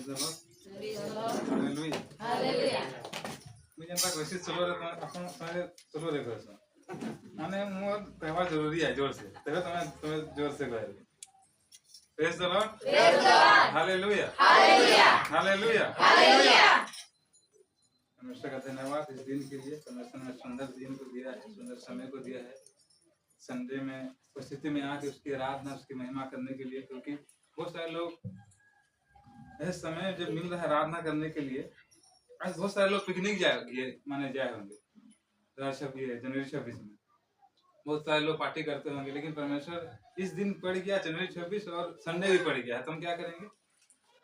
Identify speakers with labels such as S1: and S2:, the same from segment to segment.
S1: Praise the Lord. Hallelujah.
S2: Hallelujah.
S1: मुझे जनता कोशिश चलो रे तुम सारे चलो रे कोशिश माने मोर कहवा जरूरी है जोर से तबे तुम्हें जोर से कहे Praise the Lord.
S2: Praise the Lord.
S1: Hallelujah.
S2: Hallelujah.
S1: Hallelujah.
S2: Hallelujah.
S1: परमेश्वर का धन्यवाद इस दिन के लिए। परमेश्वर ने सुंदर दिन को दिया है, सुंदर समय को दिया है। संडे में उपस्थिति में आके उसकी आराधना उसकी महिमा करने के लिए, क्योंकि बहुत सारे लोग इस समय जब मिल रहा है आराधना करने के लिए, आज बहुत सारे लोग पिकनिक जाए होंगे 2026 जनवरी 26 में बहुत सारे लोग पार्टी करते होंगे, लेकिन परमेश्वर इस दिन पड़ गया जनवरी 26 और संडे भी पड़ गया है, तो हम क्या करेंगे?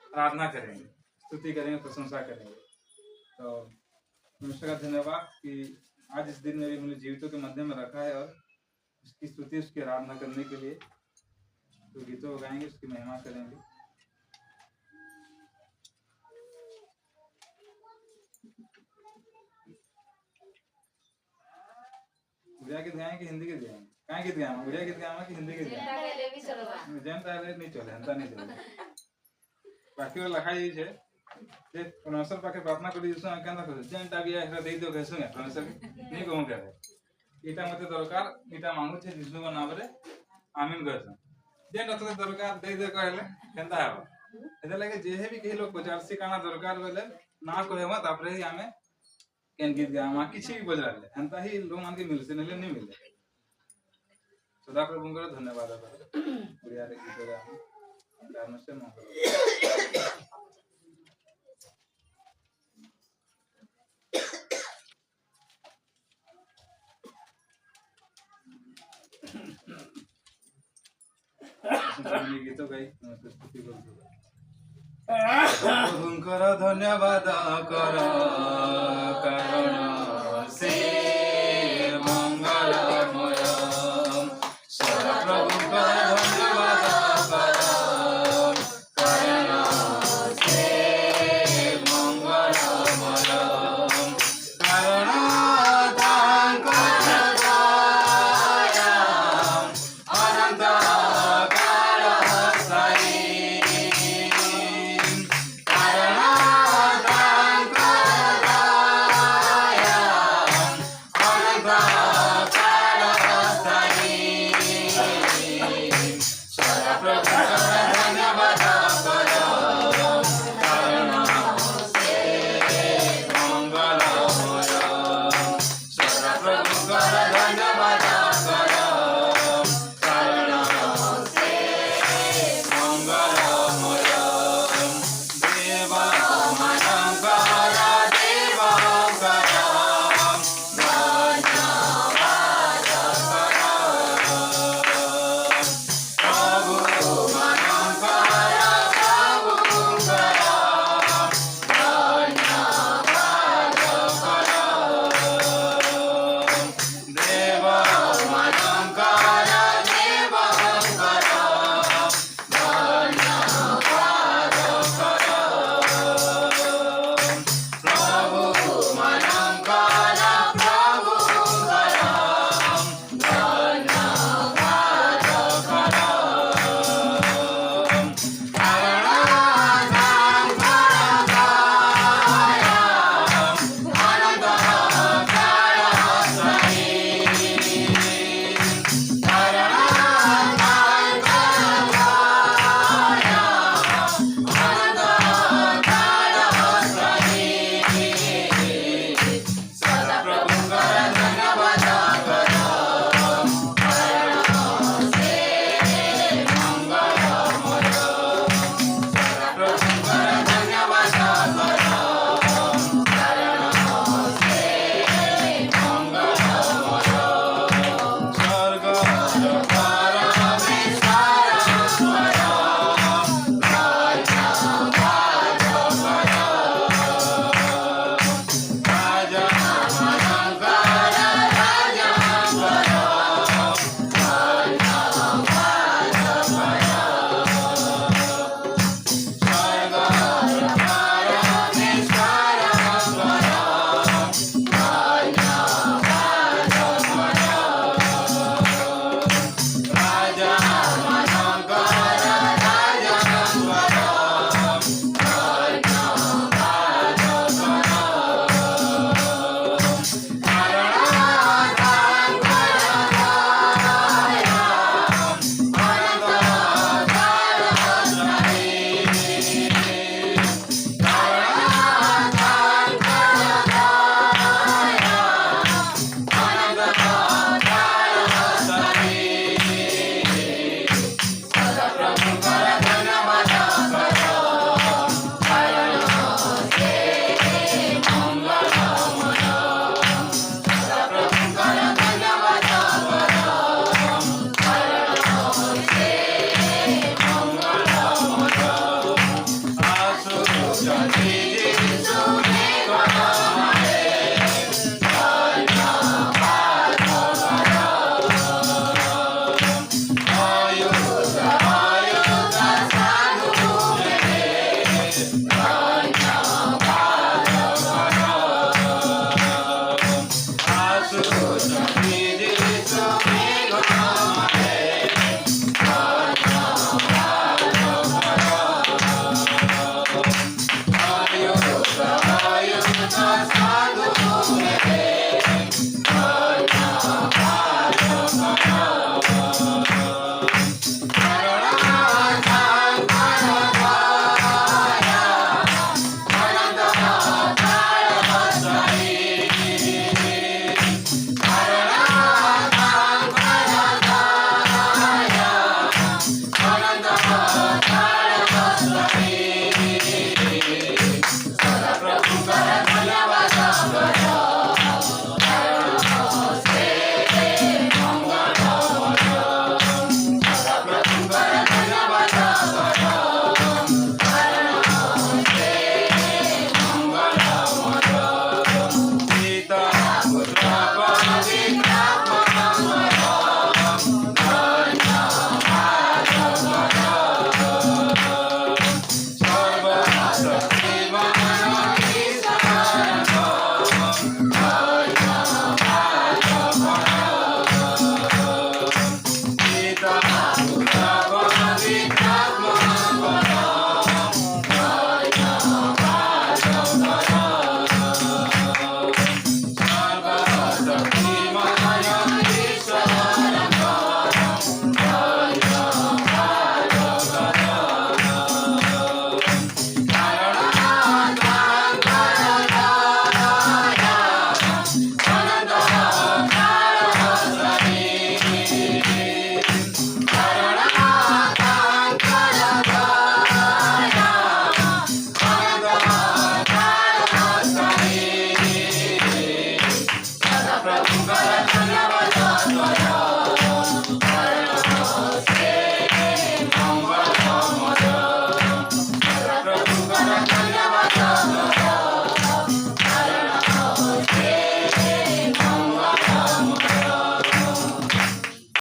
S1: आराधना करेंगे, स्तुति करेंगे, प्रशंसा करेंगे। तो परमेश्वर का धन्यवाद कि आज इस दिन में भी मुझे जीवितों के मध्य में रखा है और उसकी स्तुति उसकी आराधना करने के लिए तो गीतों गाएंगे, उसकी महिमा करेंगे। उड़िया गीत गाएंगे कि हिंदी गीत गाएंगे? कहाँ गीत गाएंगे? उड़िया गीत गाएंगे कि हिंदी गीत गाएंगे? जनता नहीं चले, जनता नहीं चले। बाकी वो लिखा ही है जे परमेश्वर पाके प्रार्थना करी जिसो केना करे जनता भी है दे दो कैसे परमेश्वर नहीं कहूं करे इटा मते दरकार इटा मांगु छे जिसु को नाम रे आमीन कहसन जेन तो दरकार दे दे कहले केनता हबो एते लगे जे भी कही लोग पचारसी काना दरकार बोले ना कहे मत तापरे ही हमें केन गीत गामा किछि भी बजराले हंता ही लोग मान के मिलसे नहीं मिले। सदा प्रभु को धन्यवाद बढ़िया रे गीत गा कारण से मंगल गीत गाई स्तुति करूँ धन्यवाद कर कारण